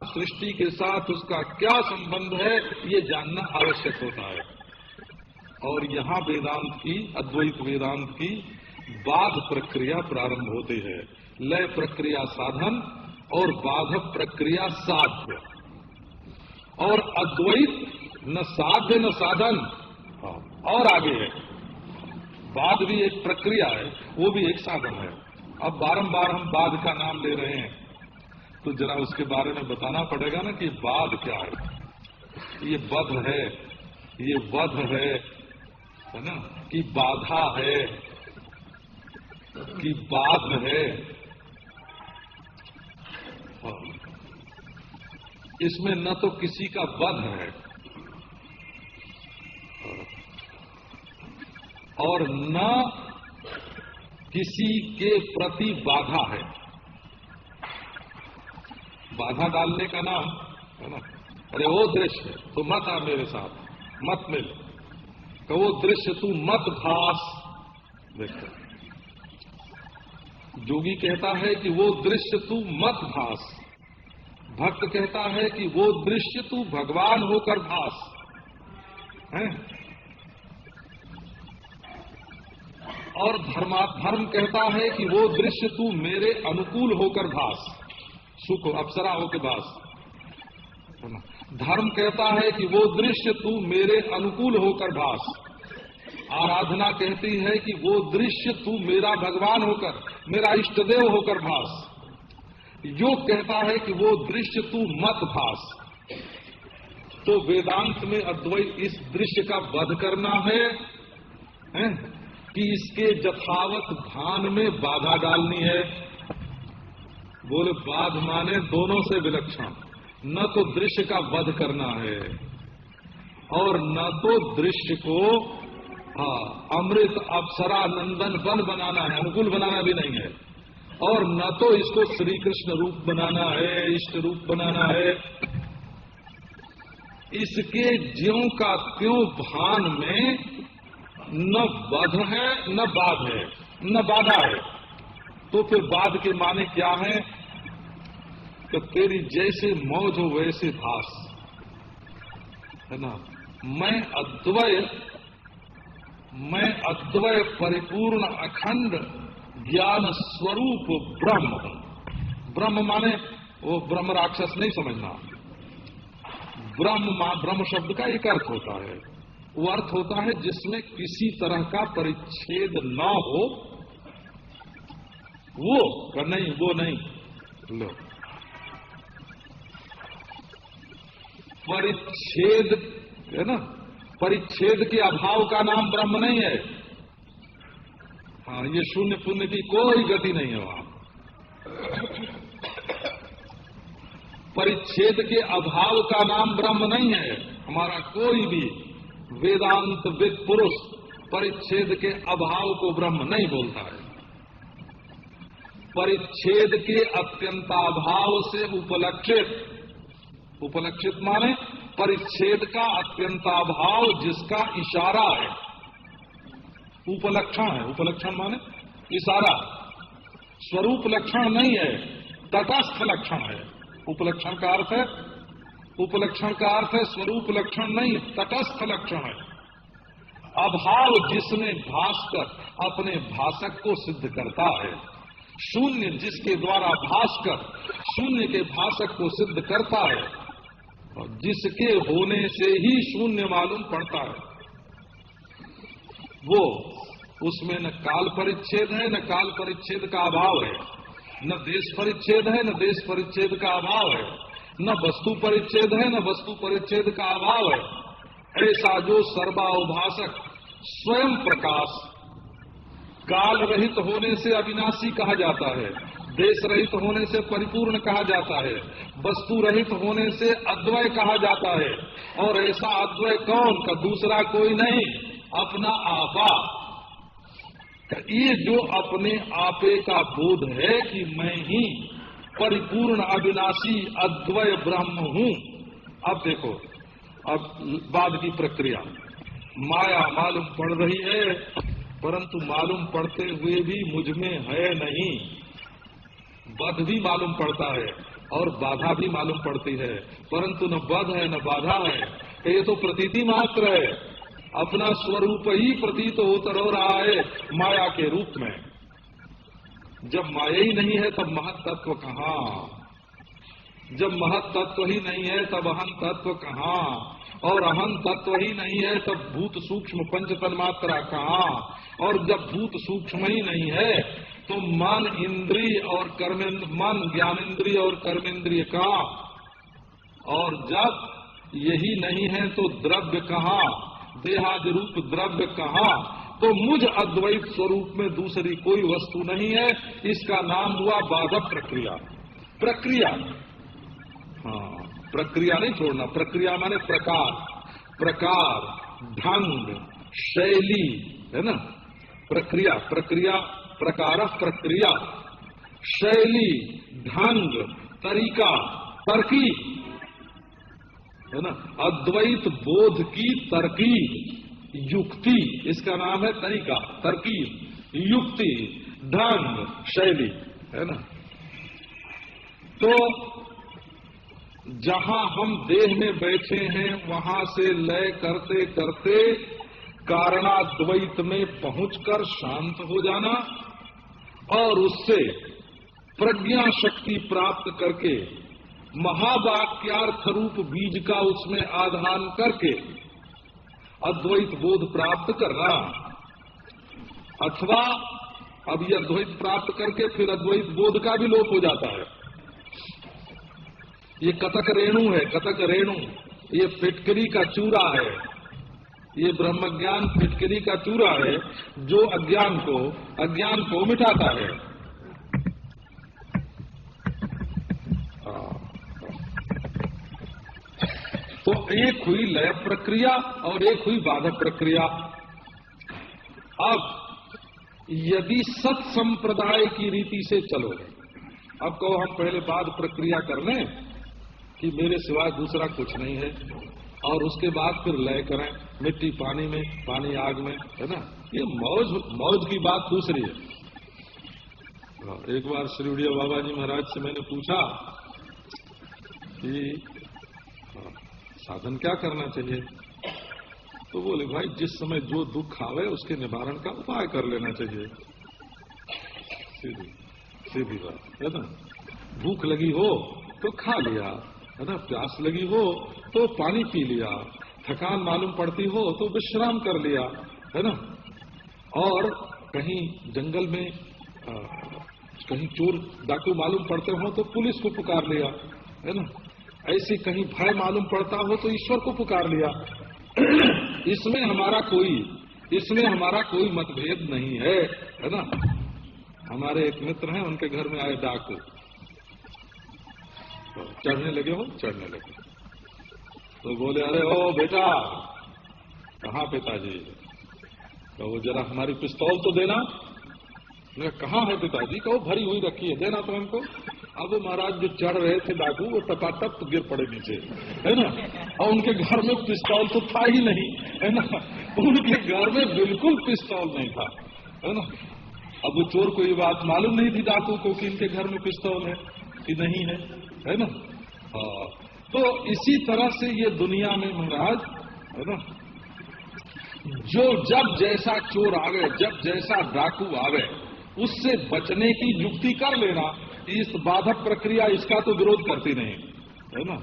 सृष्टि के साथ उसका क्या संबंध है, ये जानना आवश्यक होता है। और यहाँ वेदांत की, अद्वैत वेदांत की बाध प्रक्रिया प्रारंभ होती है। लय प्रक्रिया साधन और बाध प्रक्रिया साध्य। और अद्वैत न साध्य न साधन, और आगे है। बाध भी एक प्रक्रिया है, वो भी एक साधन है। अब बारंबार हम बाध का नाम ले रहे हैं, तो जरा उसके बारे में बताना पड़ेगा ना कि बाध क्या है। ये बध है, ये वध है ना, कि बाधा है, कि बाध है। इसमें न तो किसी का वध है और न किसी के प्रति बाधा है। बाधा डालने का नाम है ना, अरे वो दृश्य तो मत आ मेरे साथ, मत मिल, तो वो दृश्य तू मत भास। देखो, जोगी कहता है कि वो दृश्य तू मत भास, भक्त कहता है कि वो दृश्य तू भगवान होकर भास है। और धर्म कहता है कि वो दृश्य तू मेरे अनुकूल होकर भास, सुख अप्सरा होकर भास। धर्म कहता है कि वो दृश्य तू मेरे अनुकूल होकर भास। आराधना कहती है कि वो दृश्य तू मेरा भगवान होकर, मेरा इष्टदेव होकर भास। योग कहता है कि वो दृश्य तू मत भास। तो वेदांत में अद्वैत इस दृश्य का वध करना है कि इसके यथावत भान में बाधा डालनी है। बोले बाध माने दोनों से विलक्षण, न तो दृश्य का वध करना है और न तो दृश्य को अमृत अप्सरा नंदन वन बनाना है, अनुकूल बनाना भी नहीं है। और न तो इसको श्री कृष्ण रूप बनाना है, इष्ट रूप बनाना है। इसके ज्यों का त्यों भान में न वध है न बाध है, न बाधा है। तो फिर बाध के माने क्या है कि तेरी जैसे मौज हो वैसे भास, है ना। मैं अद्वय परिपूर्ण अखंड ज्ञान स्वरूप ब्रह्म हूं। ब्रह्म माने वो ब्रह्म राक्षस नहीं समझना। ब्रह्म शब्द का एक अर्थ होता है, वो अर्थ होता है जिसमें किसी तरह का परिच्छेद न हो, वो नहीं, वो नहीं। लो, परिच्छेद है ना, परिच्छेद के अभाव का नाम ब्रह्म नहीं है। हाँ, ये शून्य पुण्य की कोई गति नहीं है वहां। परिच्छेद के अभाव का नाम ब्रह्म नहीं है। हमारा कोई भी वेदांत विद पुरुष परिच्छेद के अभाव को ब्रह्म नहीं बोलता है। परिच्छेद के अत्यंताभाव से उपलक्षित माने परिच्छेद का अत्यंताभाव जिसका इशारा है, उपलक्षण है। उपलक्षण माने इशारा, स्वरूप लक्षण नहीं है, तटस्थ लक्षण है। उपलक्षण का अर्थ है, उपलक्षण का अर्थ है स्वरूप लक्षण नहीं, तटस्थ लक्षण है। अभाव जिसमें भासकर अपने भाषक को सिद्ध करता है, शून्य जिसके द्वारा भासकर शून्य के भाषक को सिद्ध करता है, और जिसके होने से ही शून्य मालूम पड़ता है, वो उसमें न काल परिच्छेद है, न काल परिच्छेद का अभाव है, न देश परिच्छेद है, न देश परिच्छेद का अभाव है, न वस्तु परिच्छेद है, न वस्तु परिच्छेद का अभाव है। ऐसा जो सर्वाभाषक स्वयं प्रकाश काल रहित होने से अविनाशी कहा जाता है, देश रहित होने से परिपूर्ण कहा जाता है, वस्तु रहित होने से अद्वय कहा जाता है। और ऐसा अद्वय कौन का, दूसरा कोई नहीं, अपना आपा। ये जो अपने आपे का बोध है कि मैं ही परिपूर्ण अविनाशी अद्वय ब्रह्म हूं। अब देखो, अब बाद की प्रक्रिया, माया मालूम पड़ रही है, परंतु मालूम पड़ते हुए भी मुझ में है नहीं। बध भी मालूम पड़ता है, और बाधा भी मालूम पड़ती है, परंतु न वध है न बाधा है, ये तो प्रतीति मात्र है। अपना स्वरूप ही प्रतीत होता रह रहा है माया के रूप में। जब माया ही नहीं है तब महत तत्व कहाँ, जब महत तत्व ही नहीं है तब अहं तत्व कहाँ, और अहं तत्व ही नहीं है तब भूत सूक्ष्म पंच तन्मात्रा कहाँ, और जब भूत सूक्ष्म ही नहीं है तो मन इंद्रिय और कर्मेंद्र, मन ज्ञानेन्द्रिय और कर्मेंद्रिय कहाँ, और जब यही नहीं है तो द्रव्य कहाँ, देहादि रूप द्रव्य कहाँ। तो मुझ अद्वैत स्वरूप में दूसरी कोई वस्तु नहीं है। इसका नाम हुआ बाधक प्रक्रिया। प्रक्रिया, हाँ, प्रक्रिया नहीं छोड़ना। प्रक्रिया माने प्रकार, प्रकार, ढंग, शैली, है ना। प्रक्रिया, प्रक्रिया, प्रकार, प्रक्रिया, शैली, ढंग, तरीका, तरकीब, है ना। अद्वैत बोध की तरकीब, युक्ति, इसका नाम है तरीका, तरकीब, युक्ति, ढंग, शैली, है ना। तो जहां हम देह में बैठे हैं वहां से लय करते करते कारणाद्वैत में पहुंचकर शांत हो जाना, और उससे प्रज्ञा शक्ति प्राप्त करके महावाक्यार्थ रूप बीज का उसमें आधान करके अद्वैत बोध प्राप्त करना। अथवा अब ये अद्वैत प्राप्त करके फिर अद्वैत बोध का भी लोप हो जाता है। ये कतक रेणु है, कतक रेणु, ये फिटकरी का चूरा है, ये ब्रह्मज्ञान फिटकरी का चूरा है जो अज्ञान को मिटाता है। तो एक हुई लय प्रक्रिया और एक हुई बाधक प्रक्रिया। अब यदि सत संप्रदाय की रीति से चलो, अब कहो हम पहले बाध प्रक्रिया कर लें कि मेरे सिवाय दूसरा कुछ नहीं है, और उसके बाद फिर लय करें, मिट्टी पानी में, पानी आग में, है ना। ये मौज की बात दूसरी है। एक बार श्री बाबा जी महाराज से मैंने पूछा कि साधन क्या करना चाहिए, तो बोले भाई जिस समय जो दुख आवे उसके निवारण का उपाय कर लेना चाहिए। सीधी बात है ना। भूख लगी हो तो खा लिया, है ना। प्यास लगी हो तो पानी पी लिया, थकान मालूम पड़ती हो तो विश्राम कर लिया, है ना। और कहीं जंगल में कहीं चोर डाकू मालूम पड़ते हो तो पुलिस को पुकार लिया, है ना। ऐसे कहीं भय मालूम पड़ता हो तो ईश्वर को पुकार लिया। इसमें हमारा कोई मतभेद नहीं है ना। हमारे एक मित्र हैं, उनके घर में आए डाकू, चढ़ने लगे, तो बोले अरे ओ बेटा, कहाँ पिताजी, तो जरा हमारी पिस्तौल तो देना। कहाँ है पिताजी, कहो भरी हुई रखी है, देना तो हमको। अब महाराज जो चढ़ रहे थे डाकू वो टपाटप तो गिर पड़े नीचे, है ना। और उनके घर में पिस्तौल तो था ही नहीं, है ना। उनके घर में बिल्कुल पिस्तौल नहीं था, है ना। अब वो चोर को ये बात मालूम नहीं थी डाकू को कि इनके घर में पिस्तौल है कि नहीं है ना। तो इसी तरह से ये दुनिया में महाराज, है ना, जो जब जैसा चोर आवे, जब जैसा डाकू आवे, उससे बचने की युक्ति कर लेना। इस बाधक प्रक्रिया इसका तो विरोध करती नहीं, है ना।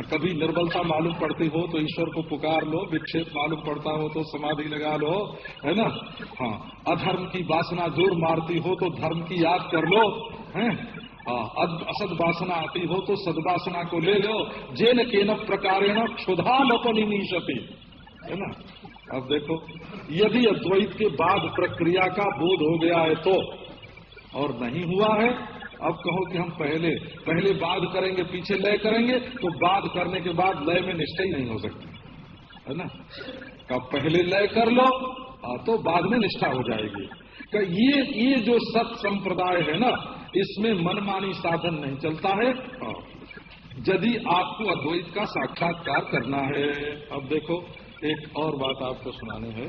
कभी निर्बलता मालूम पड़ती हो तो ईश्वर को पुकार लो, विक्षेप मालूम पड़ता हो तो समाधि लगा लो, है ना। हाँ, अधर्म की वासना जोर मारती हो तो धर्म की याद कर लो, हैं। असद वासना आती हो तो सद्वासना को ले लो। जेन केन प्रकारेण क्षुधा लोपनिमीशति, है ना। अब देखो, यदि अद्वैत के बाद प्रक्रिया का बोध हो गया है तो, और नहीं हुआ है, अब कहो कि हम पहले बाध करेंगे पीछे लय करेंगे, तो बाध करने के बाद लय में निष्ठा ही नहीं हो सकती, है ना। अब पहले लय कर लो तो बाद में निष्ठा हो जाएगी। ये जो सत संप्रदाय है ना, इसमें मनमानी साधन नहीं चलता है। यदि आपको अद्वैत का साक्षात्कार करना है, अब देखो एक और बात आपको सुनाने है।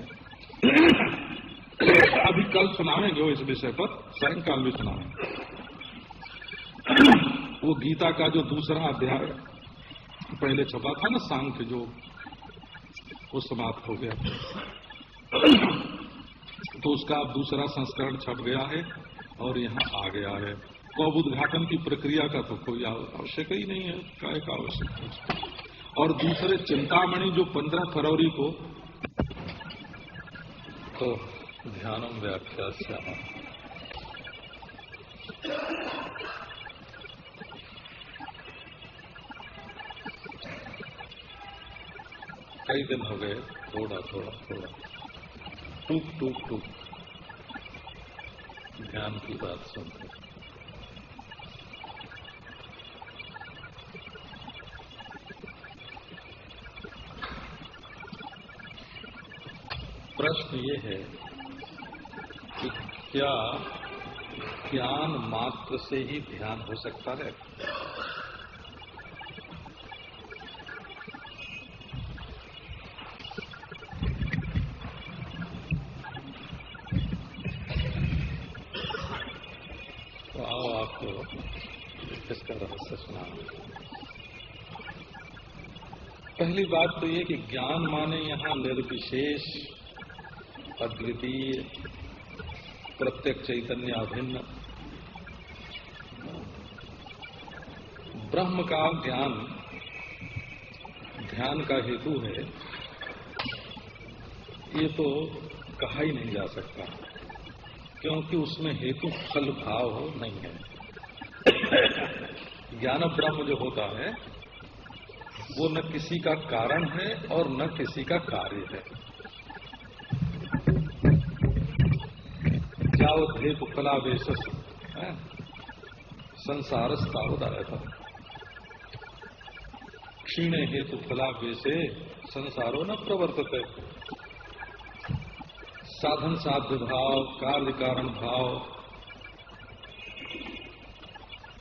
अभी कल सुनाएंगे इस विषय पर, सायंकाल भी सुनाएंगे। वो गीता का जो दूसरा अध्याय पहले छपा था ना, सांख्य जो, वो समाप्त हो गया, तो उसका अब दूसरा संस्करण छप गया है और यहाँ आ गया है। तो अब उद्घाटन की प्रक्रिया का तो कोई आवश्यक ही नहीं है, काय का आवश्यक है। और दूसरे चिंतामणि जो 15 फरवरी को, तो ध्यानम व्याख्या श्यामा, कई दिन हो गए, थोड़ा टूक ध्यान की बात सुनते। प्रश्न ये है कि क्या ज्ञान मात्र से ही ध्यान हो सकता है? तो आओ आपको इसका रहस्य सुना। पहली बात तो ये कि ज्ञान माने यहाँ निर्विशेष, अद्वितीय, प्रत्यक्ष चैतन्य अभिन्न ब्रह्म का ज्ञान ध्यान का हेतु है, ये तो कहा ही नहीं जा सकता, क्योंकि उसमें हेतु फल भाव नहीं है। ज्ञान ब्रह्म जो होता है वो न किसी का कारण है और न किसी का कार्य है। जावद्धेप फलावेश संसार स्थावदाय था, क्षीणे हेतु फलावेशे संसारो न प्रवर्तते। साधन साध्य भाव, कार्य कारण भाव,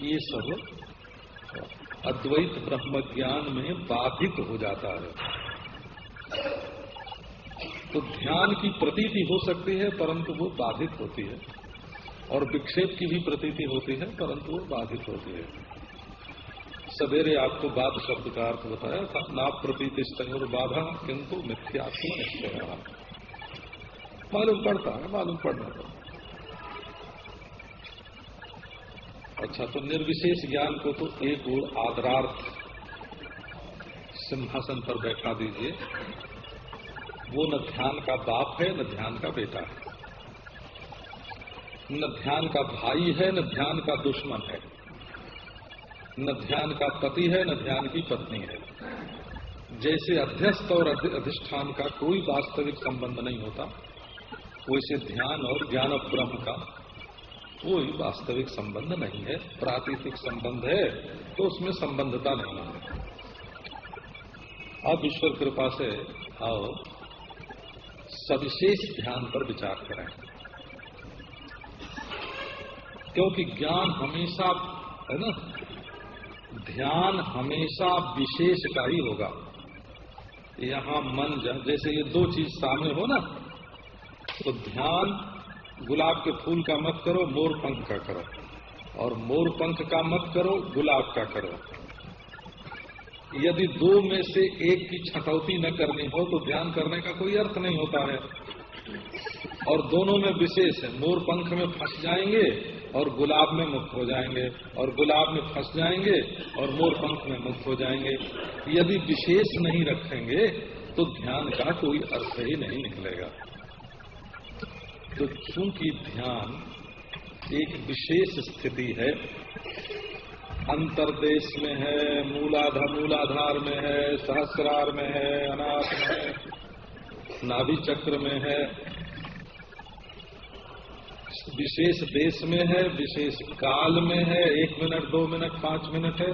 ये सब अद्वैत ब्रह्म ज्ञान में बाधित हो जाता है। तो ध्यान की प्रतीति हो सकती है परंतु वो बाधित होती है, और विक्षेप की भी प्रतीति होती है परंतु वो बाधित होती है। सवेरे आपको बाध शब्द का अर्थ बताया था, ना प्रतीति स्तंग बाधा किंतु मिथ्यात्म निश्चय। मालूम पड़ता है, मालूम पड़ना था। अच्छा, तो निर्विशेष ज्ञान को तो एक ओर आदरार्थ सिंहासन पर बैठा दीजिए, वो न ध्यान का बाप है न ध्यान का बेटा है, न ध्यान का भाई है न ध्यान का दुश्मन है, न ध्यान का पति है न ध्यान की पत्नी है। जैसे अध्यस्त और अधिष्ठान का कोई वास्तविक संबंध नहीं होता, वैसे ध्यान और ज्ञान ब्रह्म का कोई वास्तविक संबंध नहीं है। प्रातीतिक संबंध है तो उसमें संबंधता नहीं है। अब ईश्वर कृपा से आओ सविशेष ध्यान पर विचार करें, क्योंकि ज्ञान हमेशा है ना, ध्यान हमेशा विशेष का ही होगा। यहाँ मन जैसे ये दो चीज सामने हो ना, तो ध्यान गुलाब के फूल का मत करो, मोर पंख का करो, और मोर पंख का मत करो, गुलाब का करो। यदि दो में से एक की छटौती न करनी हो तो ध्यान करने का कोई अर्थ नहीं होता है। और दोनों में विशेष है, मोर पंख में फंस जाएंगे और गुलाब में मुक्त हो जाएंगे, और गुलाब में फंस जाएंगे और मोर पंख में मुक्त हो जाएंगे। यदि विशेष नहीं रखेंगे तो ध्यान का कोई अर्थ ही नहीं निकलेगा। तो चूंकि ध्यान एक विशेष स्थिति है, अंतर्देश में है, मूलाधार में है, सहस्रार में है, अनाथ में है, नाभि चक्र में है, विशेष देश में है, विशेष काल में है, 1 मिनट 2 मिनट 5 मिनट है,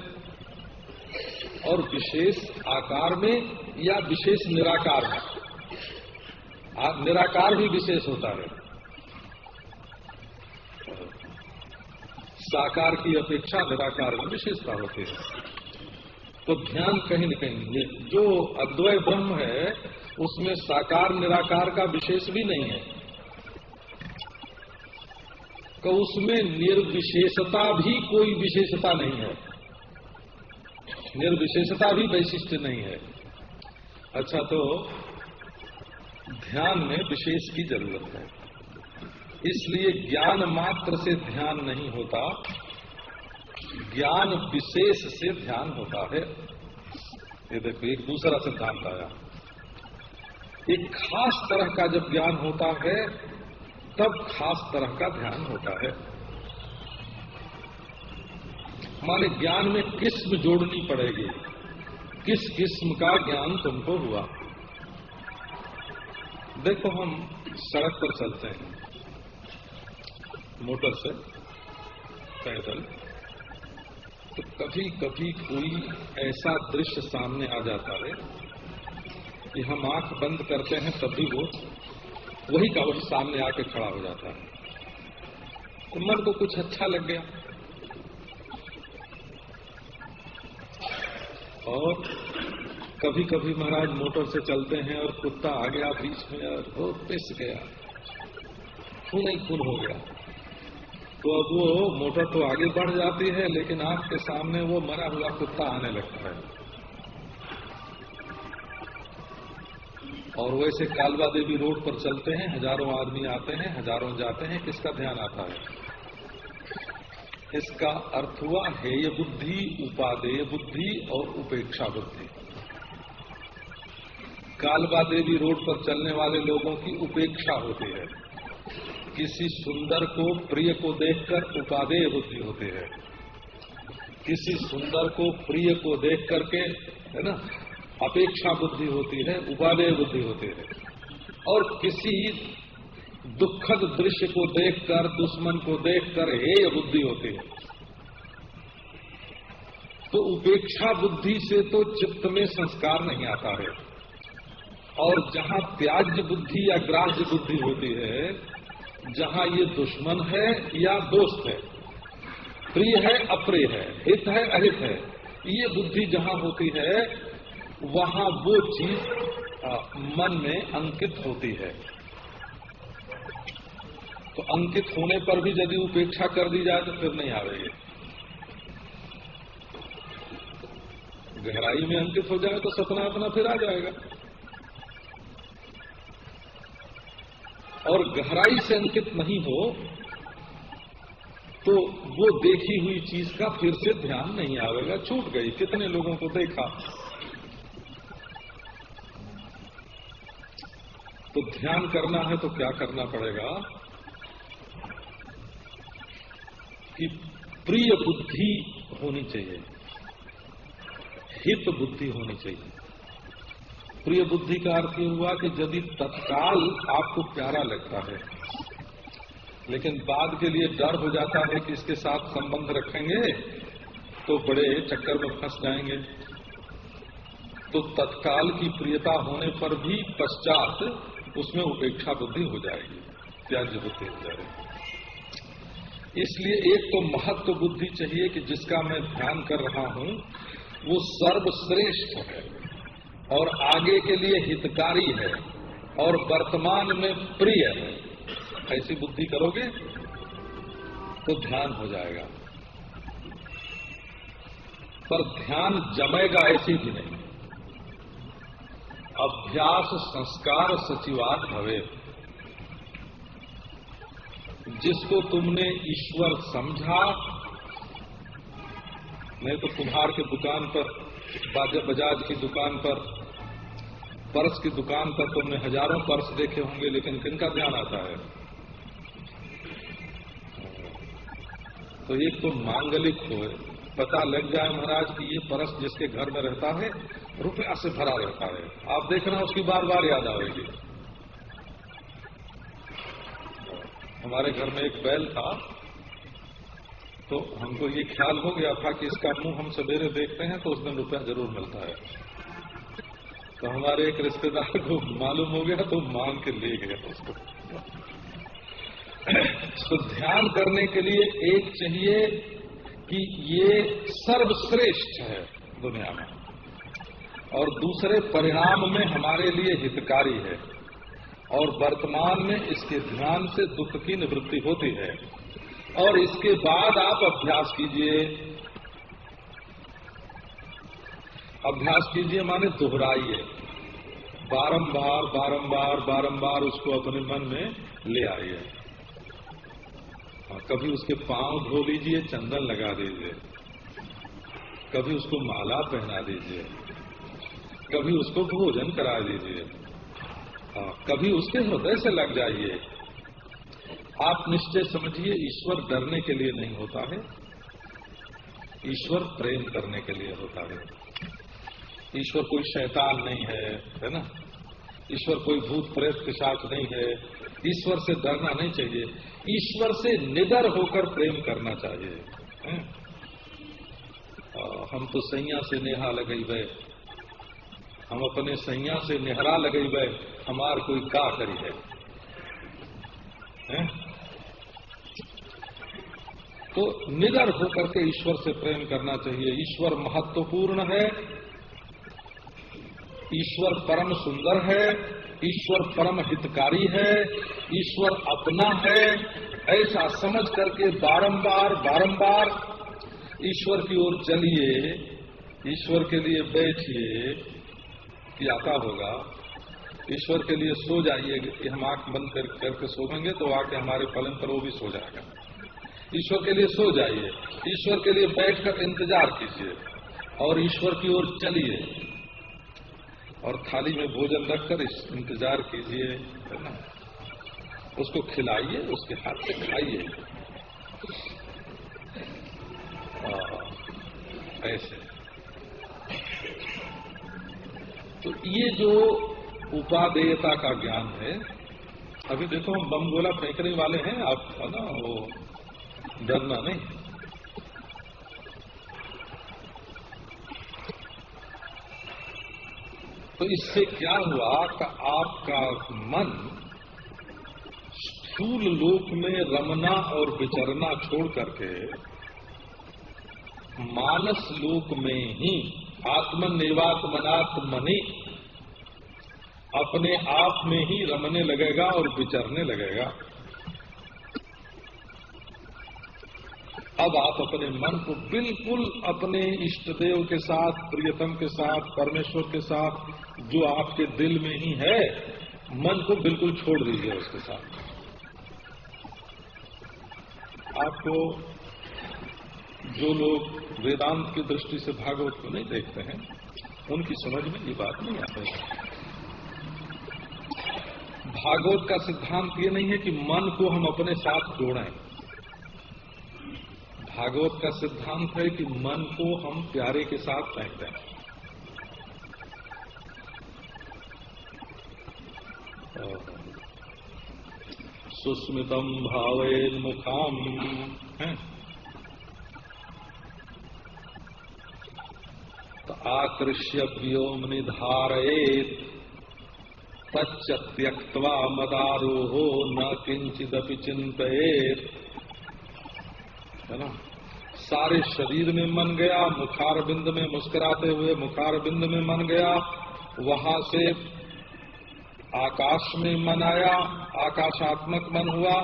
और विशेष आकार में या विशेष निराकार में। निराकार भी विशेष होता है, साकार की अपेक्षा निराकार में विशेषता होती है। तो ध्यान कहीं न कहीं जो अद्वय ब्रह्म है उसमें साकार निराकार का विशेष भी नहीं है, तो उसमें निर्विशेषता भी कोई विशेषता नहीं है। निर्विशेषता भी वैशिष्ट नहीं है। अच्छा, तो ध्यान में विशेष की जरूरत है, इसलिए ज्ञान मात्र से ध्यान नहीं होता, ज्ञान विशेष से ध्यान होता है। ये देखो, एक दूसरा सिद्धांत आया। एक खास तरह का जब ज्ञान होता है तब खास तरह का ध्यान होता है। माने ज्ञान में किस्म जोड़नी पड़ेगी, किस किस्म का ज्ञान तुमको हुआ। देखो, हम सड़क पर चलते हैं मोटर से, पैदल, तो कभी कभी कोई ऐसा दृश्य सामने आ जाता है कि हम आंख बंद करते हैं तभी वो वही का वही सामने आके खड़ा हो जाता है। तो मन को कुछ अच्छा लग गया, और कभी कभी महाराज मोटर से चलते हैं और कुत्ता आ गया बीच में और वो पिस गया, खून ही खून हो गया। तो अब वो मोटर तो आगे बढ़ जाती है, लेकिन आंख के सामने वो मरा हुआ कुत्ता आने लगता है। और वैसे कालवा देवी रोड पर चलते हैं, हजारों आदमी आते हैं, हजारों जाते हैं, किसका ध्यान आता है? इसका अर्थ हुआ हेय बुद्धि, उपादेय बुद्धि और उपेक्षा बुद्धि। कालवा देवी रोड पर चलने वाले लोगों की उपेक्षा होती है, किसी सुंदर को, प्रिय को देखकर उपादेय बुद्धि होती है, किसी सुंदर को, प्रिय को देख करके, है ना, अपेक्षा बुद्धि होती है, उपादेय बुद्धि होती है। और किसी दुखद दृश्य को देखकर, दुश्मन को देखकर हेय बुद्धि होती है। तो उपेक्षा बुद्धि से तो चित्त में संस्कार नहीं आता है। और जहां त्याज्य बुद्धि या ग्राह्य बुद्धि होती है, जहां ये दुश्मन है या दोस्त है, प्रिय है अप्रिय है, हित है अहित है, ये बुद्धि जहां होती है वहां वो चीज मन में अंकित होती है। तो अंकित होने पर भी यदि उपेक्षा कर दी जाए तो फिर नहीं आवेगी। गहराई में अंकित हो जाए तो सपना अपना फिर आ जाएगा। और गहराई से अंकित नहीं हो तो वो देखी हुई चीज का फिर से ध्यान नहीं आवेगा, छूट गई। कितने लोगों को देखा। तो ध्यान करना है तो क्या करना पड़ेगा कि प्रिय बुद्धि होनी चाहिए, हित बुद्धि होनी चाहिए। प्रिय बुद्धि का अर्थ ये हुआ कि यदि तत्काल आपको प्यारा लगता है, लेकिन बाद के लिए डर हो जाता है कि इसके साथ संबंध रखेंगे तो बड़े चक्कर में फंस जाएंगे, तो तत्काल की प्रियता होने पर भी पश्चात उसमें उपेक्षा बुद्धि हो जाएगी, त्याज्य बुद्धि हो जाएगी। इसलिए एक तो महत्व बुद्धि चाहिए कि जिसका मैं ध्यान कर रहा हूं वो सर्वश्रेष्ठ है और आगे के लिए हितकारी है और वर्तमान में प्रिय है। ऐसी बुद्धि करोगे तो ध्यान हो जाएगा। पर ध्यान जमेगा ऐसी भी नहीं। अभ्यास संस्कार सचिवाद भवे। जिसको तुमने ईश्वर समझा, नहीं तो कुम्हार की दुकान पर, बजाज की दुकान पर, पर्स की दुकान पर तुमने हजारों पर्स देखे होंगे, लेकिन किनका ध्यान आता है? तो एक तो मांगलिक हो, पता लग जाए महाराज कि ये पर्स जिसके घर में रहता है रुपया से भरा रहता है, आप देखना उसकी बार बार याद आएगी। हमारे घर में एक बैल था, तो हमको ये ख्याल हो गया था कि इसका मुंह हम सवेरे देखते हैं तो उस दिन रुपया जरूर मिलता है। तो हमारे एक रिश्तेदार को मालूम हो गया तो मांग के ले गया उसको। तो ध्यान करने के लिए एक चाहिए कि ये सर्वश्रेष्ठ है दुनिया में, और दूसरे परिणाम में हमारे लिए हितकारी है, और वर्तमान में इसके ध्यान से दुख की निवृत्ति होती है। और इसके बाद आप अभ्यास कीजिए अभ्यास कीजिए माने दोहराइए, बारंबार बारंबार बारंबार उसको अपने मन में ले आइए। कभी उसके पांव धो लीजिए, चंदन लगा दीजिए, कभी उसको माला पहना दीजिए, कभी उसको भोजन करा दीजिए, कभी उसके हृदय से लग जाइए। आप निश्चय समझिए, ईश्वर डरने के लिए नहीं होता है, ईश्वर प्रेम करने के लिए होता है। ईश्वर कोई शैतान नहीं है ना? ईश्वर कोई भूत प्रेत पिशाच नहीं है। ईश्वर से डरना नहीं चाहिए, ईश्वर से निडर होकर प्रेम करना चाहिए। हम तो सैया से नेहा लगई गए, हम अपने सैया से नेहरा लगई गए, हमार कोई का करी है? तो निडर होकर के ईश्वर से प्रेम करना चाहिए। ईश्वर महत्वपूर्ण है, ईश्वर परम सुंदर है, ईश्वर परम हितकारी है, ईश्वर अपना है, ऐसा समझ करके बारंबार बारंबार ईश्वर की ओर चलिए, ईश्वर के लिए बैठिए कि आता होगा। ईश्वर के लिए सो जाइए कि हम आंख बंद करके सोएंगे तो आके हमारे पलंग पर वो भी सो जाएगा। ईश्वर के लिए सो जाइए, ईश्वर के लिए बैठकर इंतजार कीजिए और ईश्वर की ओर चलिए और थाली में भोजन रखकर इंतजार कीजिए, है ना? उसको खिलाइए, उसके हाथ से खाइए। ऐसे तो ये जो उपादेयता का ज्ञान है, अभी देखो हम बम गोला फेंकने वाले हैं, आप है ना, वो डरना नहीं। तो इससे क्या हुआ कि आपका मन स्थूल लोक में रमना और विचरना छोड़ करके मानस लोक में ही आत्मनिवात्मनात्मनि अपने आप में ही रमने लगेगा और विचरने लगेगा। अब आप अपने मन को बिल्कुल अपने इष्ट देव के साथ, प्रियतम के साथ, परमेश्वर के साथ, जो आपके दिल में ही है, मन को बिल्कुल छोड़ दीजिए उसके साथ। आपको जो लोग वेदांत की दृष्टि से भागवत को नहीं देखते हैं, उनकी समझ में ये बात नहीं आती है। भागवत का सिद्धांत ये नहीं है कि मन को हम अपने साथ जोड़ें। भागवत का सिद्धांत है कि मन को हम प्यारे के साथ फेंक दें। सुस्मितम भावेन मुखाम है, तो आकृष्य व्योमनि धारयेत तच्च त्यक्त्वा मदारोहो न किंचिदपि चिंतयेत, है ना? सारे शरीर में मन गया, मुखारबिंद में मुस्कुराते हुए मुखारबिंद में मन गया, वहां से आकाश में मन आया, आकाशात्मक मन हुआ,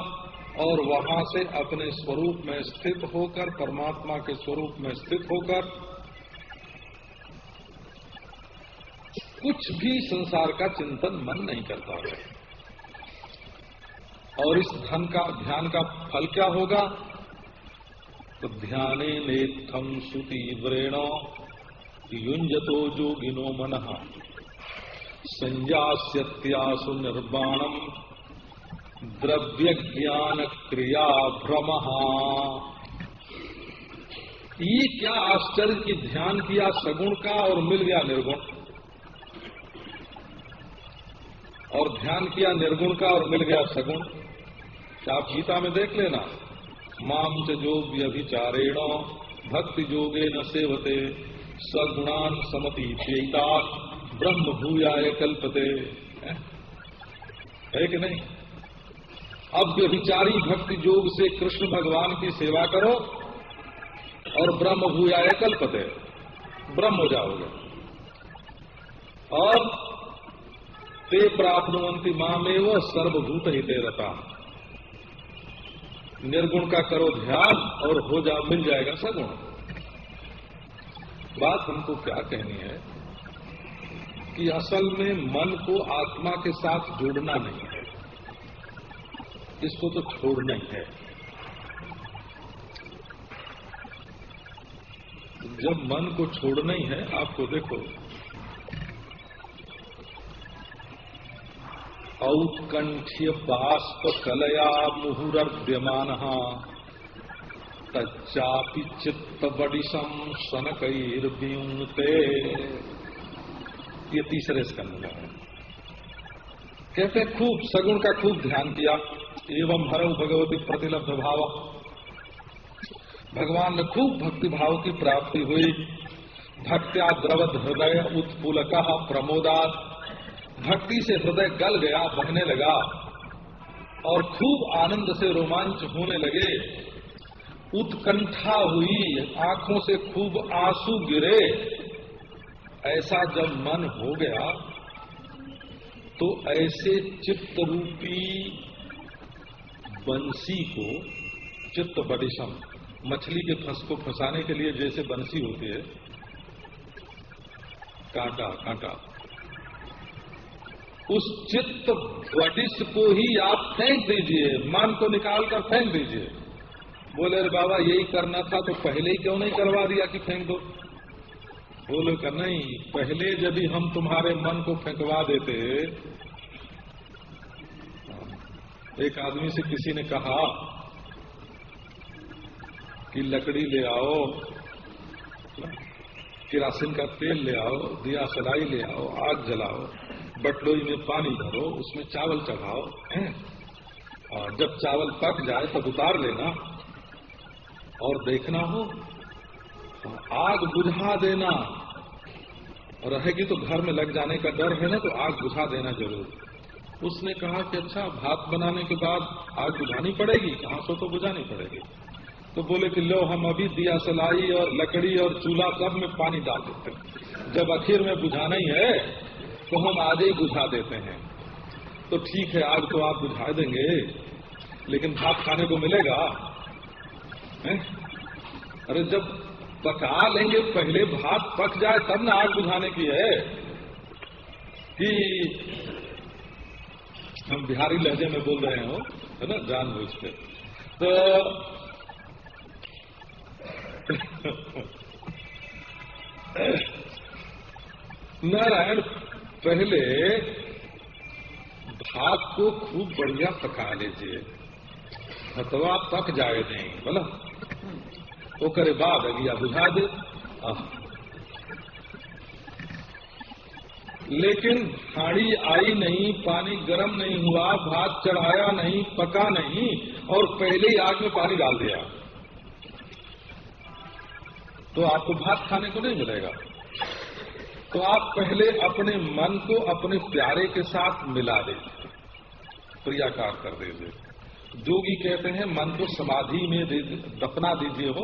और वहां से अपने स्वरूप में स्थित होकर, परमात्मा के स्वरूप में स्थित होकर कुछ भी संसार का चिंतन मन नहीं करता है। और इस ध्यान का फल क्या होगा? तो ध्याने नेत्थम सुतीव्रेण युञ्जतो योगिनो मनः संयास्यत्यासु निर्वाणम द्रव्य ज्ञान क्रिया भ्रमः। ये क्या आश्चर्य कि ध्यान किया सगुण का और मिल गया निर्गुण, और ध्यान किया निर्गुण का और मिल गया सगुण। क्या आप गीता में देख लेना, माम च जो व्यभिचारेण भक्ति योगे न सेवते सगुणान समतीत्येता ब्रह्म भूयाय कल्पते, है कि नहीं? अब व्यभिचारी भक्ति योग से कृष्ण भगवान की सेवा करो और ब्रह्म भूयाय कल्पते, ब्रह्म हो जाओगे। और ते प्राप्नुवन्ति मामेव सर्वभूत हिते रता, निर्गुण का करो ध्यान और हो जा, मिल जाएगा सगुण। बात हमको क्या कहनी है कि असल में मन को आत्मा के साथ जोड़ना नहीं है, इसको तो छोड़ना ही है। जब मन को छोड़ना ही है, आपको देखो, औत्कंठ्य बाष्प कलया मुहुरद्यमान तच्चापि चित्त बडिशम शनकैर्व्युंते। ये तीसरे स्कंद में है। कहते खूब सगुण का खूब ध्यान किया। एवं हरौ भगवती प्रतिलब्ध भाव, भगवान में खूब भक्ति भाव की प्राप्ति हुई। भक्त्या द्रवद हृदय उत्पुलकः प्रमोदात्, भक्ति से हृदय गल गया, बहने लगा और खूब आनंद से रोमांच होने लगे। उत्कंठा हुई, आंखों से खूब आंसू गिरे। ऐसा जब मन हो गया तो ऐसे चित्त रूपी बंसी को, चित्त बडिशम, मछली के फंस को फंसाने के लिए जैसे बंसी होती है, कांटा कांटा, उस चित्त बडिश को ही आप फेंक दीजिए, मन को निकाल कर फेंक दीजिए। बोले अरे बाबा यही करना था तो पहले ही क्यों नहीं करवा दिया कि फेंक दो। बोलो कि नहीं, पहले यदि हम तुम्हारे मन को फेंकवा देते। एक आदमी से किसी ने कहा कि लकड़ी ले आओ, किरासिन का तेल ले आओ, दिया सलाई ले आओ, आग जलाओ, बटलोई में पानी भरो, उसमें चावल चढ़ाओ, और जब चावल पक जाए तब उतार लेना और देखना हो, आग बुझा देना। रहेगी तो घर में लग जाने का डर है ना, तो आग बुझा देना जरूर। उसने कहा कि अच्छा, भात बनाने के बाद आग बुझानी पड़ेगी? कहाँ सो तो बुझानी पड़ेगी। तो बोले कि लो, हम अभी दिया सलाई और लकड़ी और चूल्हा सब में पानी डाल देते हैं, जब आखिर में बुझाना ही है तो हम आज ही बुझा देते हैं। तो ठीक है, आग तो आप बुझा देंगे, लेकिन भात खाने को मिलेगा? अरे जब पका लेंगे, पहले भात पक जाए तब ना आग बुझाने की है। कि हम बिहारी लहजे में बोल रहे हो, है ना, जानबूझ के। तो नारायण, पहले भात को खूब बढ़िया पका लीजिए, हथवा पक जाए नहीं, बोला वो करे बाद अगिया बुझा दे। लेकिन हाड़ी आई नहीं, पानी गर्म नहीं हुआ, भात चढ़ाया नहीं, पका नहीं, और पहले ही आग में पानी डाल दिया, तो आपको भात खाने को नहीं मिलेगा। तो आप पहले अपने मन को अपने प्यारे के साथ मिला दीजिए, क्रियाकार कर दीजिए। जोगी कहते हैं मन को समाधि में दफना दीजिए, हो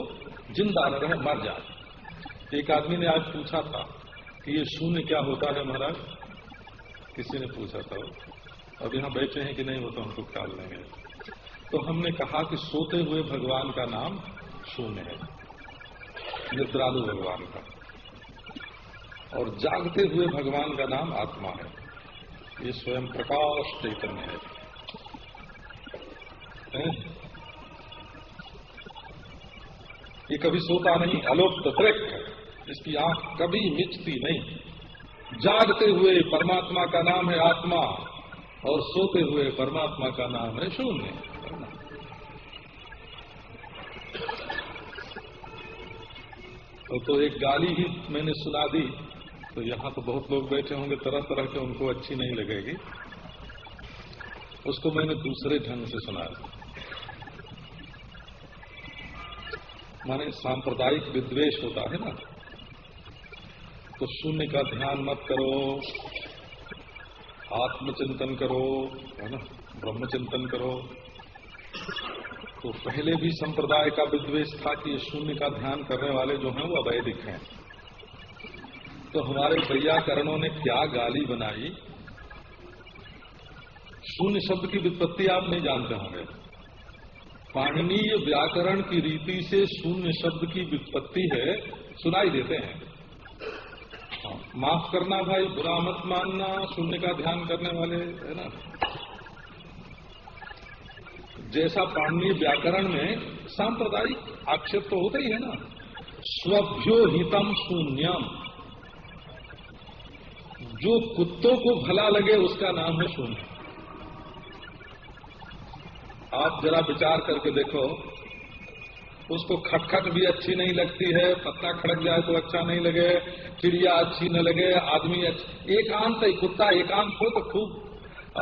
जिंदा न रहे, मर जाए। एक आदमी ने आज पूछा था कि ये शून्य क्या होता है महाराज, किसी ने पूछा था। अब यहाँ बैठे हैं कि नहीं, वो तो हमको ख्याल नहीं है। तो हमने कहा कि सोते हुए भगवान का नाम शून्य है, निद्रालु भगवान का, और जागते हुए भगवान का नाम आत्मा है। ये स्वयं प्रकाश चैतन्य है। ये कभी सोता नहीं, अलोक तत्रेक है, इसकी आंख कभी मिचती नहीं। जागते हुए परमात्मा का नाम है आत्मा, और सोते हुए परमात्मा का नाम है शून्य। तो एक गाली ही मैंने सुना दी, तो यहाँ तो बहुत लोग बैठे होंगे तरह तरह के, उनको अच्छी नहीं लगेगी। उसको मैंने दूसरे ढंग से सुनाया। माने सांप्रदायिक विद्वेष होता है ना, तो शून्य का ध्यान मत करो, आत्मचिंतन करो, है ना, ब्रह्मचिंतन करो। तो पहले भी संप्रदाय का विद्वेष था कि शून्य का ध्यान करने वाले जो हैं वो अवैदिक हैं। तो हमारे वैयाकरणों ने क्या गाली बनाई। शून्य शब्द की व्युत्पत्ति आप नहीं जानते होंगे। पाणिनीय व्याकरण की रीति से शून्य शब्द की व्युत्पत्ति है, सुनाई देते हैं, माफ करना भाई, बुरा मत मानना शून्य का ध्यान करने वाले, है ना। जैसा पाणिनीय व्याकरण में सांप्रदायिक आक्षेप तो होता ही है ना, स्वभ्यो हितम शून्यम, जो कुत्तों को भला लगे उसका नाम है शून्य। आप जरा विचार करके देखो, उसको खटखट भी अच्छी नहीं लगती है, पत्ता खड़क जाए तो अच्छा नहीं लगे, चिड़िया अच्छी न लगे, आदमी एकांत ही, कुत्ता एकांत हो तो खूब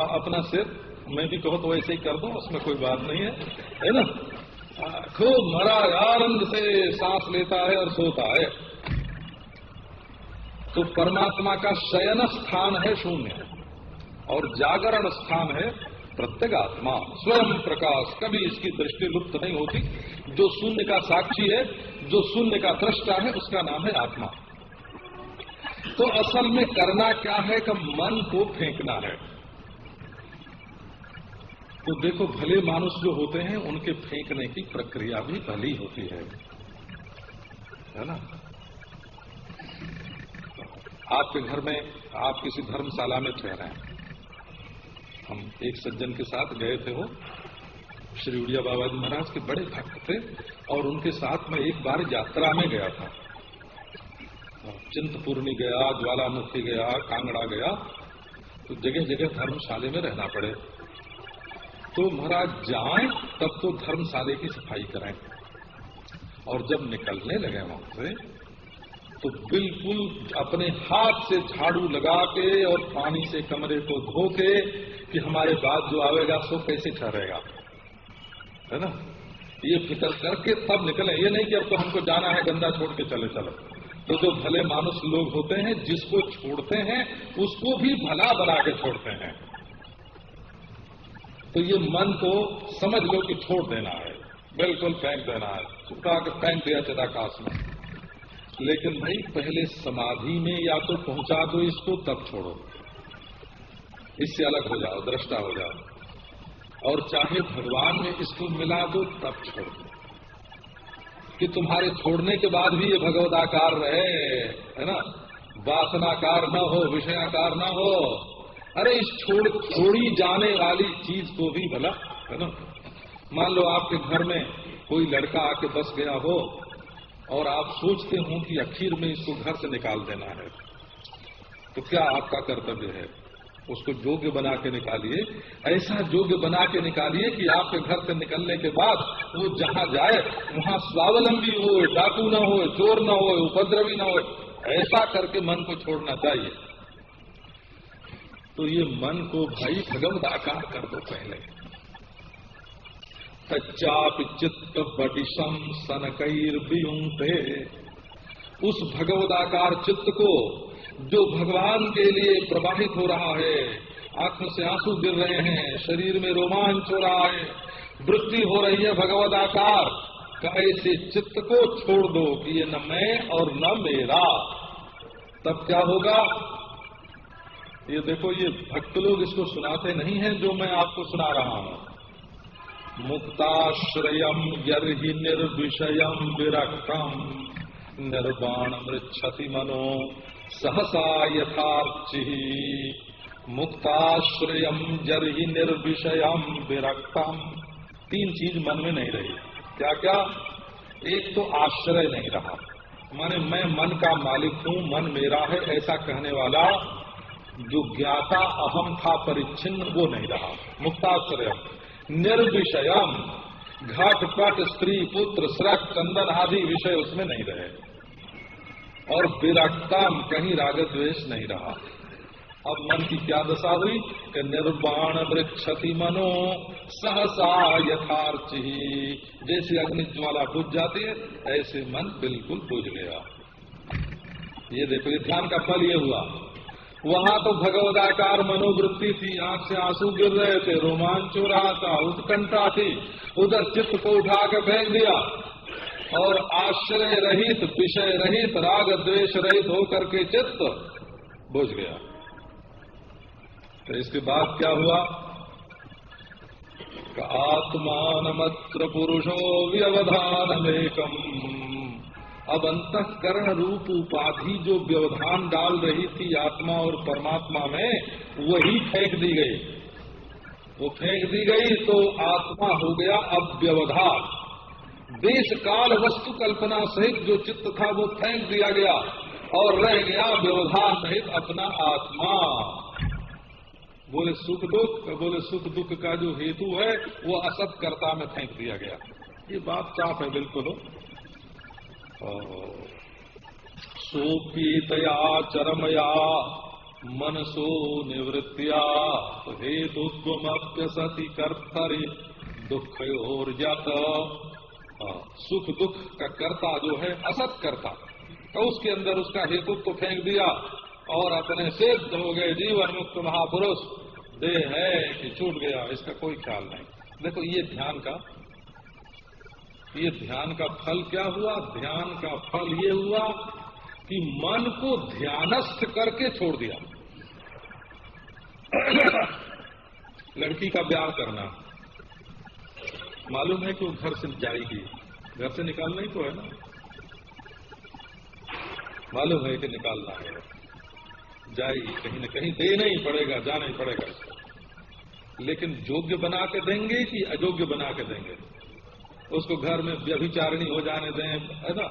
अपना सिर, मैं भी कहो तो वैसे ही कर दो, उसमें कोई बात नहीं है ना। खूब मरा आनंद से सांस लेता है और सोता है। तो परमात्मा का शयन स्थान है शून्य और जागरण स्थान है प्रत्यगात्मा, स्वयं प्रकाश। कभी इसकी दृष्टि लुप्त नहीं होती। जो शून्य का साक्षी है, जो शून्य का दृष्टा है, उसका नाम है आत्मा। तो असल में करना क्या है कि मन को फेंकना है। तो देखो, भले मानुष जो होते हैं उनके फेंकने की प्रक्रिया भी भली होती है ना। आपके घर में आप किसी धर्मशाला में ठहरे हैं, हम एक सज्जन के साथ गए थे, वो श्री उड़िया बाबा जी महाराज के बड़े भक्त थे और उनके साथ मैं एक बार यात्रा में गया था। चिंतपूर्णी गया, ज्वालामुखी गया, कांगड़ा गया, तो जगह जगह धर्मशाले में रहना पड़े। तो महाराज जाएं तब तो धर्मशाले की सफाई करें, और जब निकलने लगे वहां से तो बिल्कुल अपने हाथ से झाड़ू लगा के और पानी से कमरे को धो के कि हमारे बाद जो आवेगा सो कैसे ठहरेगा, है ना। ये फिक्र करके तब निकले, ये नहीं कि अब तो हमको जाना है, गंदा छोड़ के चले चलो। तो जो भले मानुष लोग होते हैं, जिसको छोड़ते हैं उसको भी भला बना के छोड़ते हैं। तो ये मन को समझ लो कि छोड़ देना है, बिल्कुल फेंक देना है, उठा के फेंक दिया चिदाकाश में। लेकिन भाई पहले समाधि में या तो पहुंचा दो इसको, तब छोड़ो, इससे अलग हो जाओ, दृष्टा हो जाओ। और चाहे भगवान में इसको मिला दो तब छोड़ो, कि तुम्हारे छोड़ने के बाद भी ये भगवदाकार रहे, है ना, वासनाकार न हो, विषयाकार न हो। अरे इस छोड़ी जाने वाली चीज को भी भला, है ना। मान लो आपके घर में कोई लड़का आके बस गया हो और आप सोचते हो कि आखिर में इसको घर से निकाल देना है, तो क्या आपका कर्तव्य है? उसको योग्य बना के निकालिए, ऐसा योग्य बना के निकालिए कि आपके घर से निकलने के बाद वो जहां जाए वहां स्वावलंबी हो, डाकू न हो, चोर न हो, उपद्रवी न हो। ऐसा करके मन को छोड़ना चाहिए। तो ये मन को भाई भगवदाकार कर दो पहले। तच्चाप चित्त बडिशम सनकैर्वियुंक्ते, उस भगवदाकार चित्त को जो भगवान के लिए प्रवाहित हो रहा है, आंखों से आंसू गिर रहे हैं, शरीर में रोमांच हो रहा है, वृत्ति हो रही है भगवदाकार का, ऐसे चित्त को छोड़ दो कि ये न मैं और न मेरा। तब क्या होगा? ये देखो, ये भक्त लोग इसको सुनाते नहीं हैं जो मैं आपको सुना रहा हूं। मुक्ताश्रयम यर्हि निर्विषयम विरक्तम निर्वाण मृच्छति मनो सहसा यथार्ची। मुक्ताश्रयम जर्हि निर्विषयम विरक्तम, तीन चीज मन में नहीं रही। क्या क्या? एक तो आश्रय नहीं रहा, माने मैं मन का मालिक हूं, मन मेरा है ऐसा कहने वाला जो ज्ञाता अहम था परिच्छिन्न, वो नहीं रहा। मुक्ताश्रयम। निर्विषयम, घाट पट स्त्री पुत्र स्रक चंदन आदि विषय उसमें नहीं रहे। और विरक्तम, कहीं राग द्वेष नहीं रहा। अब मन की क्या दशा हुई कि निर्वाण वृक्षति मनो सहसा यथार्ची, जैसे अग्नि ज्वाला बुझ जाती है ऐसे मन बिल्कुल बुझ गया। ये देखो, ये ध्यान का फल ये हुआ। वहां तो भगवदाकार मनोवृत्ति थी, आंख से आंसू गिर रहे थे, रोमांच हो रहा था, उत्कंठा थी, उधर चित्त को उठा के फेंक दिया और आश्रय रहित, विषय रहित, राग द्वेष रहित होकर के चित्त बुझ गया। तो इसके बाद क्या हुआ? आत्मानमत्र पुरुषो व्यवधानमेकम, अब अंतःकरण रूप उपाधि जो व्यवधान डाल रही थी आत्मा और परमात्मा में, वही फेंक दी गई। वो फेंक दी गई तो आत्मा हो गया अब व्यवधान। देश काल वस्तु कल्पना सहित जो चित्त था वो फेंक दिया गया और रह गया व्यवधान सहित अपना आत्मा। बोले सुख दुख का जो हेतु है वो असत कर्ता में फेंक दिया गया। ये बात साफ है बिल्कुल। सोपीतया चरमया मनसो निवृत्तिया हेतुत्वमप्यसति कर्तरि दुःखयोर्जत। सुख दुख का कर्ता जो है असत कर्ता, तो उसके अंदर उसका हेतुत्व फेंक दिया और अपने सिद्ध हो गए जीवन मुक्त महापुरुष। देह है कि छूट गया, इसका कोई ख्याल नहीं। देखो ये ध्यान का फल क्या हुआ? ध्यान का फल ये हुआ कि मन को ध्यानस्थ करके छोड़ दिया। लड़की का ब्याह करना, मालूम है कि वो घर से जाएगी, घर से निकालना ही तो है ना, मालूम है कि निकालना है, जाएगी कहीं न कहीं, देना ही पड़ेगा, जाना ही पड़ेगा इसको। लेकिन योग्य बना के देंगे कि अयोग्य बना के देंगे? उसको घर में व्यभिचारिणी हो जाने दें, है ना,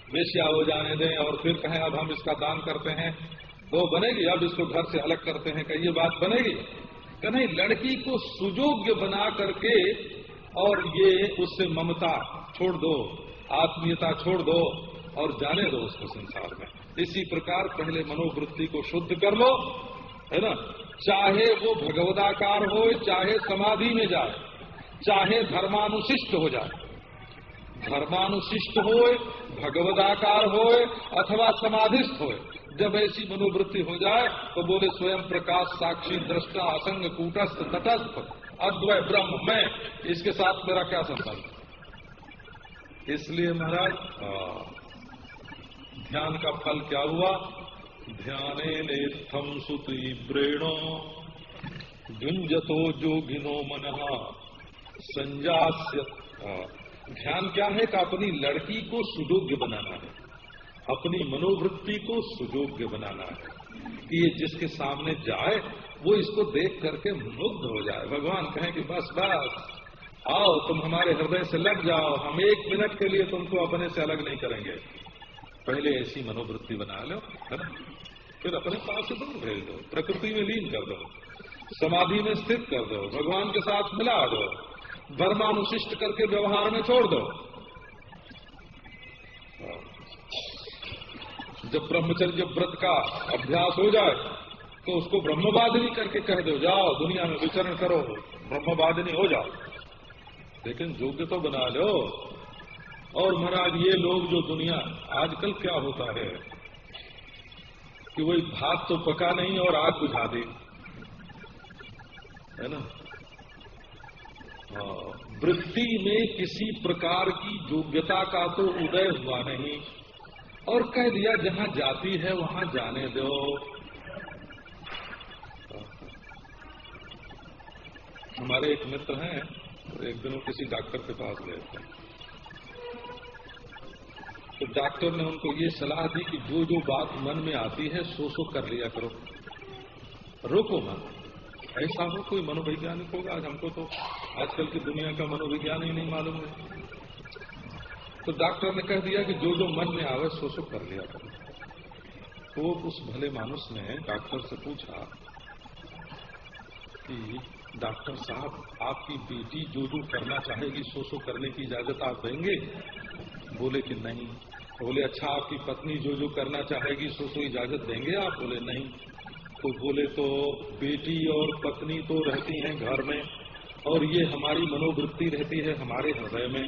वेश्या हो जाने दें और फिर कहें अब हम इसका दान करते हैं, तो बनेगी? अब इसको घर से अलग करते हैं, क्या ये बात बनेगी? कि नहीं, लड़की को सुयोग्य बना करके और ये उससे ममता छोड़ दो, आत्मीयता छोड़ दो और जाने दो उसको संसार में। इसी प्रकार पहले मनोवृत्ति को शुद्ध कर लो, है ना, चाहे वो भगवदाकार हो, चाहे समाधि में जाए, चाहे धर्मानुशिष्ट हो जाए, धर्मानुशिष्ट होए, भगवदाकार होए अथवा समाधिस्थ होए। जब ऐसी मनोवृत्ति हो जाए तो बोले स्वयं प्रकाश साक्षी दृष्टा असंग कूटस्थ तटस्थ अद्वय ब्रह्म मैं, इसके साथ मेरा क्या संबंध? इसलिए महाराज ध्यान का फल क्या हुआ? ध्याने नेत्थम सुतीव्रेणो युञ्जतो जोगिनो मनः संजास्य। ध्यान क्या है कि अपनी लड़की को सुयोग्य बनाना है, अपनी मनोवृत्ति को सुयोग्य बनाना है कि ये जिसके सामने जाए वो इसको देख करके मुग्ध हो जाए। भगवान कहें कि बस बस आओ तुम हमारे हृदय से लग जाओ, हम एक मिनट के लिए तुमको अपने से अलग नहीं करेंगे। पहले ऐसी मनोवृत्ति बना लो, है ना, फिर अपने पास से दूर भेज दो, प्रकृति में लीन कर दो, समाधि में स्थित कर दो, भगवान के साथ मिला दो, धर्मानुशिष्ट करके व्यवहार में छोड़ दो। जब ब्रह्मचर्य व्रत का अभ्यास हो जाए तो उसको ब्रह्मवादिनी करके कह दो, जाओ दुनिया में विचरण करो, ब्रह्मवादिनी हो जाओ, लेकिन योग्य तो बना लो। और महाराज ये लोग जो दुनिया आजकल क्या होता है कि वही भात तो पका नहीं और आग बुझा दी, है ना, वृत्ति में किसी प्रकार की योग्यता का तो उदय हुआ नहीं और कह दिया जहां जाती है वहां जाने दो। हमारे एक मित्र हैं, एक दिन किसी डॉक्टर के पास गए थे, तो डॉक्टर ने उनको ये सलाह दी कि जो जो बात मन में आती है सो कर लिया करो, रोको मत। ऐसा हो कोई मनोवैज्ञानिक होगा, आज हमको तो आजकल की दुनिया का मनोविज्ञान ही नहीं मालूम है। तो डॉक्टर ने कह दिया कि जो जो मन में आवे सो कर लिया करो। तो उस भले मानुस ने डॉक्टर से पूछा कि डॉक्टर साहब आपकी बेटी जो जो करना चाहेगी सो करने की इजाजत आप देंगे? बोले कि नहीं। बोले अच्छा आपकी पत्नी जो जो करना चाहेगी सो इजाजत देंगे आप? बोले नहीं। तो बोले तो बेटी और पत्नी तो रहती हैं घर में और ये हमारी मनोवृत्ति रहती है हमारे हृदय में,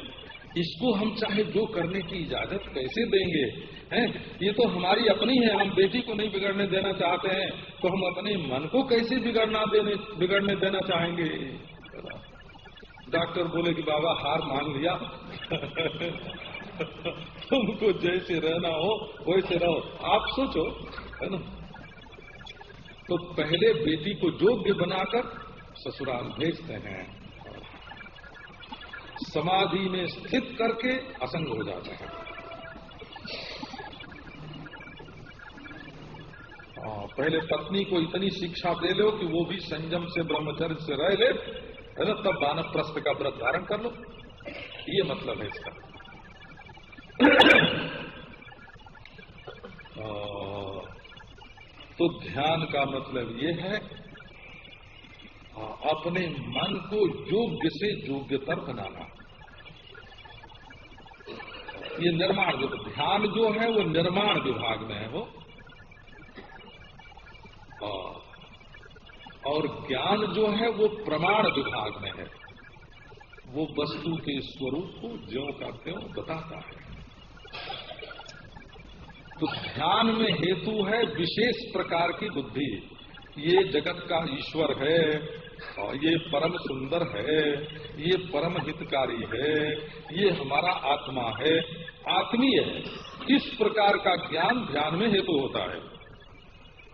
इसको हम चाहे जो करने की इजाजत कैसे देंगे? हैं, ये तो हमारी अपनी है, हम बेटी को नहीं बिगड़ने देना चाहते हैं, तो हम अपने मन को कैसे बिगड़ने देना चाहेंगे? डॉक्टर बोले कि बाबा हार मान लिया तुमको जैसे रहना हो वैसे रहो, आप सोचो, है ना। तो पहले बेटी को योग्य बनाकर ससुराल भेजते हैं, समाधि में स्थित करके असंग हो जाते हैं। पहले पत्नी को इतनी शिक्षा दे लो कि वो भी संयम से ब्रह्मचर्य से रह ले, है ना, तब वानप्रस्थ का व्रत धारण कर लो। ये मतलब है इसका। तो ध्यान का मतलब ये है अपने मन को योग्य से योग्यतर बनाना। ये निर्माण जो ध्यान जो है वो निर्माण विभाग में है वो, और ज्ञान जो है वो प्रमाण विभाग में है। वो वस्तु के स्वरूप को ज्यों का त्यों बताता है। तो ध्यान में हेतु है विशेष प्रकार की बुद्धि। ये जगत का ईश्वर है, ये परम सुंदर है, ये परम हितकारी है, ये हमारा आत्मा है, आत्मीय है। इस प्रकार का ज्ञान ध्यान में हेतु होता है।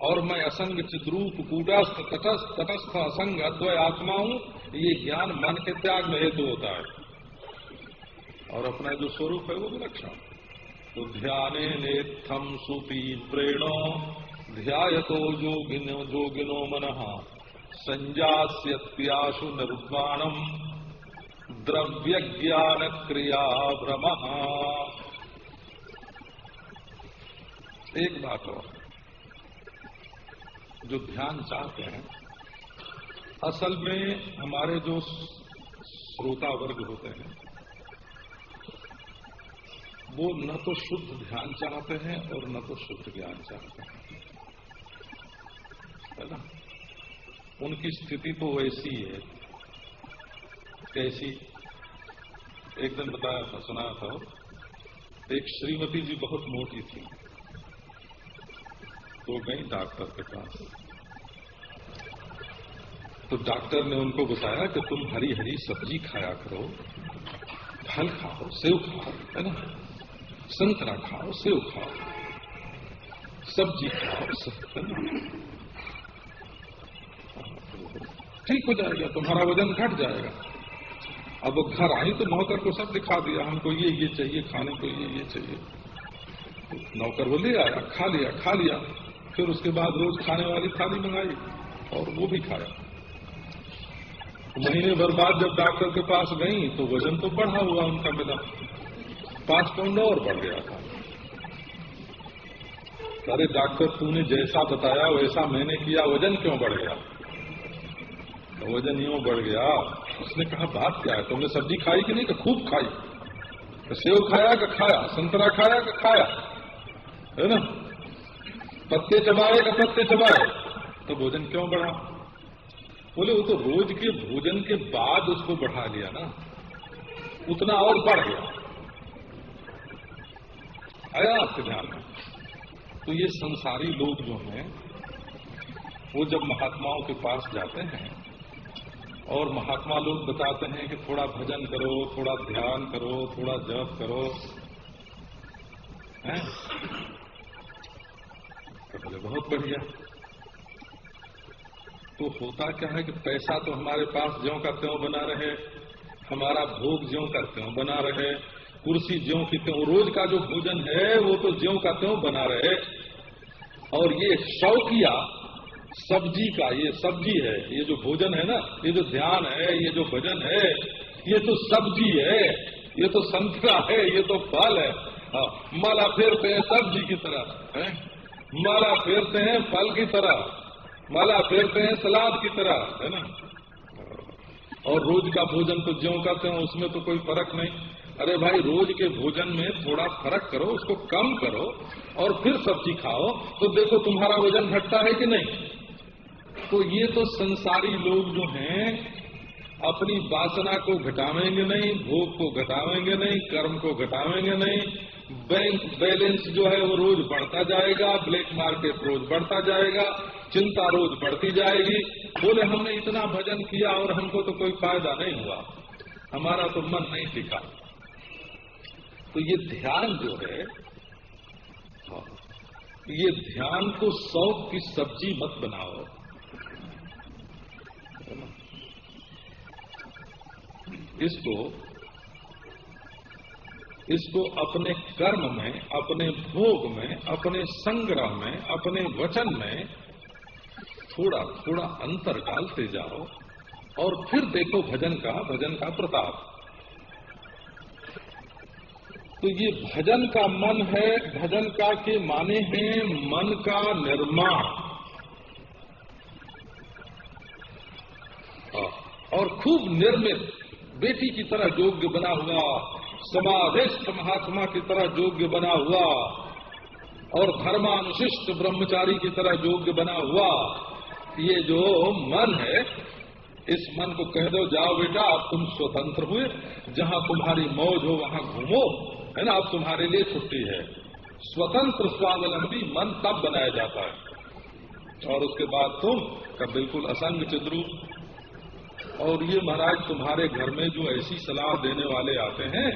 और मैं असंग चिद्रूप कूटस्थ तटस्थ असंग अद्वय आत्मा हूं, ये ज्ञान मन के त्याग में हेतु होता है। और अपना जो स्वरूप है वो विलक्षण। तो ध्याने नेत्थम सुतीव्रेणो ध्यायतो जोगिनो मनः संजास्यत्याशु निर्वाणम द्रव्य ज्ञान क्रिया भ्रमः। एक बात और, जो ध्यान चाहते हैं, असल में हमारे जो श्रोता वर्ग होते हैं वो न तो शुद्ध ध्यान चाहते हैं और न तो शुद्ध ज्ञान चाहते हैं, है ना। उनकी स्थिति तो वैसी है। कैसी? एक दिन बताया था, सुनाया था, एक श्रीमती जी बहुत मोटी थी, तो गई डॉक्टर के पास। तो डॉक्टर ने उनको बताया कि तुम हरी हरी सब्जी खाया करो, फल खाओ, सेव खाओ, है ना, संतरा खाओ, सेव खाओ, सब्जी खाओ, सब, है ना, ठीक हो जाएगा, तुम्हारा वजन घट जाएगा। अब वो घर आई तो नौकर को सब दिखा दिया, हमको ये चाहिए, खाने को ये चाहिए। नौकर वो ले आया, खा लिया। फिर उसके बाद रोज खाने वाली थाली मंगाई और वो भी खाया। महीने भर बाद जब डॉक्टर के पास गई तो वजन तो बढ़ा हुआ उनका मिला, 5 पाउंड और बढ़ गया था। अरे डॉक्टर, तूने जैसा बताया वैसा मैंने किया, वजन क्यों बढ़ गया? तो वजन यूं बढ़ गया। उसने कहा बात क्या है, तुमने सब्जी खाई कि नहीं? कि खूब खाई। तो सेव खाया कि खाया, संतरा खाया कि खाया, है ना, पत्ते चबाए का पत्ते चबाए, तो भोजन क्यों बढ़ा? बोले वो तो रोज के भोजन के बाद उसको बढ़ा लिया ना, उतना और बढ़ गया। आया आपके ध्यान में? तो ये संसारी लोग जो हैं वो जब महात्माओं के पास जाते हैं और महात्मा लोग बताते हैं कि थोड़ा भजन करो, थोड़ा ध्यान करो, थोड़ा जप करो, हैं? तो बोले बहुत बढ़िया। तो होता क्या है कि पैसा तो हमारे पास ज्यों का त्यों बना रहे, हमारा भोग ज्यों का त्यों बना रहे, कुर्सी ज्यों की त्यों, रोज का जो भोजन है वो तो ज्यों का त्यों बना रहे। और ये शौकिया सब्जी का, ये सब्जी है, ये जो भोजन है ना, ये जो ध्यान है, ये जो भजन है, ये तो सब्जी है, ये तो संतरा है, ये तो फल है। माला फेरते हैं सब्जी की तरह, है? माला फेरते हैं फल की तरह, माला फेरते हैं सलाद की तरह, है ना। और रोज का भोजन तो ज्यों का त्यों, उसमें तो कोई फर्क नहीं। अरे भाई, रोज के भोजन में थोड़ा फर्क करो, उसको कम करो और फिर सब्जी खाओ, तो देखो तुम्हारा वजन घटता है कि नहीं। तो ये तो संसारी लोग जो हैं अपनी वासना को घटावेंगे नहीं, भोग को घटावेंगे नहीं, कर्म को घटावेंगे नहीं, बैंक बैलेंस जो है वो रोज बढ़ता जाएगा, ब्लैक मार्केट रोज बढ़ता जाएगा, चिंता रोज बढ़ती जाएगी। बोले हमने इतना भजन किया और हमको तो कोई फायदा नहीं हुआ, हमारा तो मन नहीं टिका। तो ये ध्यान जो है, ये ध्यान को शौक की सब्जी मत बनाओ। इसको इसको अपने कर्म में, अपने भोग में, अपने संग्रह में, अपने वचन में थोड़ा थोड़ा अंतर डालते जाओ और फिर देखो भजन का प्रताप। तो ये भजन का मन है, भजन का के माने हैं मन का निर्माण, और खूब निर्मित बेटी की तरह योग्य बना हुआ, समाधिस्थ महात्मा की तरह योग्य बना हुआ और धर्मानुशिष्ट ब्रह्मचारी की तरह योग्य बना हुआ। ये जो मन है, इस मन को कह दो जाओ बेटा अब तुम स्वतंत्र हुए, जहां तुम्हारी मौज हो वहां घूमो, है ना, अब तुम्हारे लिए छुट्टी है। स्वतंत्र स्वावलंबी मन तब बनाया जाता है। और उसके बाद तुम का बिल्कुल असंग चिद्रूप। और ये महाराज तुम्हारे घर में जो ऐसी सलाह देने वाले आते हैं,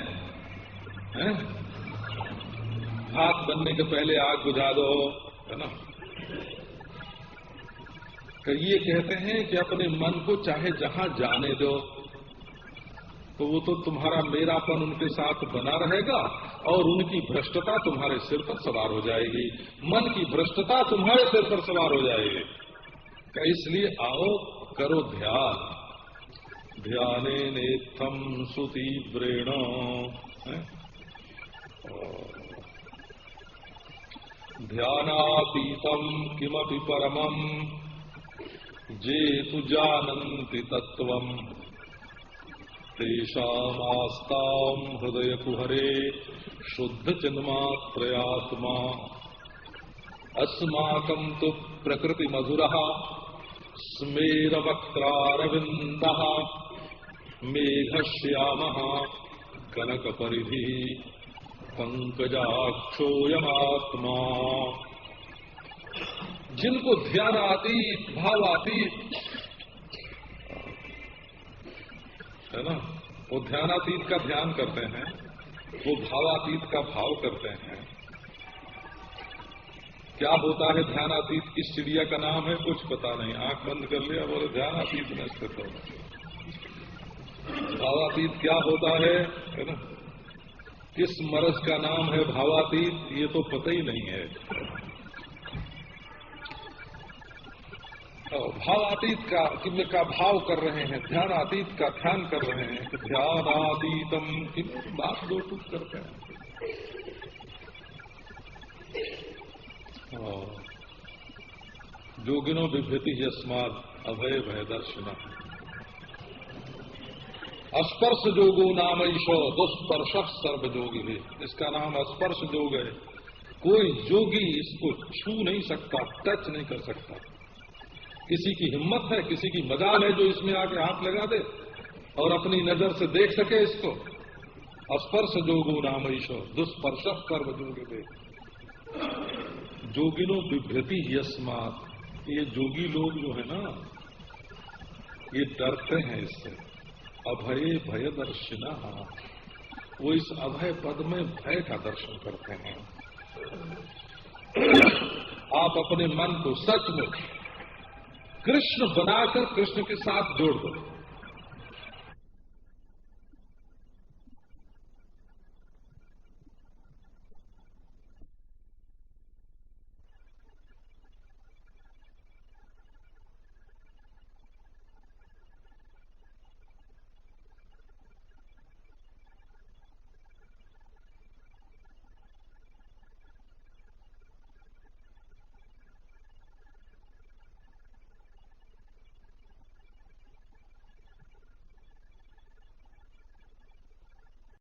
भात बनने के पहले आग बुझा दो, है ना, तो ये कहते हैं कि अपने मन को चाहे जहां जाने दो, तो वो तो तुम्हारा मेरापन उनके साथ बना रहेगा और उनकी भ्रष्टता तुम्हारे सिर पर सवार हो जाएगी, मन की भ्रष्टता तुम्हारे सिर पर सवार हो जाएगी। इसलिए आओ करो ध्यान, ध्याने नेत्थम सुतीव्रेण, ध्यानातीतम किमपि परमम जेतु जानन्ति तत्वम तेषामास्ताम हृदय कुहरे शुद्ध चिन्मात्रयात्मा अस्माकं तु प्रकृति मधुरः स्मेर वक्त्रारविन्दः मेघश्यामः कनक परिधि पंकजाक्षोयमात्मा। जिनको ध्यानातीत भावातीत है ना, वो ध्यानातीत का ध्यान करते हैं, वो भावातीत का भाव करते हैं। क्या होता है ध्यानातीत? किस चिड़िया का नाम है कुछ पता नहीं, आंख बंद कर लिया बोले ध्यानातीत में स्थित हो। भावातीत क्या होता है ना, किस मरज का नाम है भावातीत, ये तो पता ही नहीं है। भावातीत का भाव कर रहे हैं, ध्यानातीत का ध्यान कर रहे हैं। तो ध्यानातीतम की बात दो टूक करते हैं। जोगिनो बिभ्यति यस्मात् अभय भय दर्शना। स्पर्श जोगो नाम ईशो दुस्पर्श सर्व जोगी है। इसका नाम स्पर्श जोग है। कोई जोगी इसको छू नहीं सकता, टच नहीं कर सकता। किसी की हिम्मत है, किसी की मजाल है जो इसमें आके हाथ लगा दे और अपनी नजर से देख सके इसको। स्पर्श जोगो नाम ईशो दुस्पर्श सर्व जोगी है। जोगिनो बिभ्यति यस्मात्, ये जोगी लोग जो है ना, ये डरते हैं इससे। अभय भय दर्शिना, वो इस अभय पद में भय का दर्शन करते हैं। आप अपने मन को सचमुच कृष्ण बनाकर कृष्ण के साथ जोड़ दो।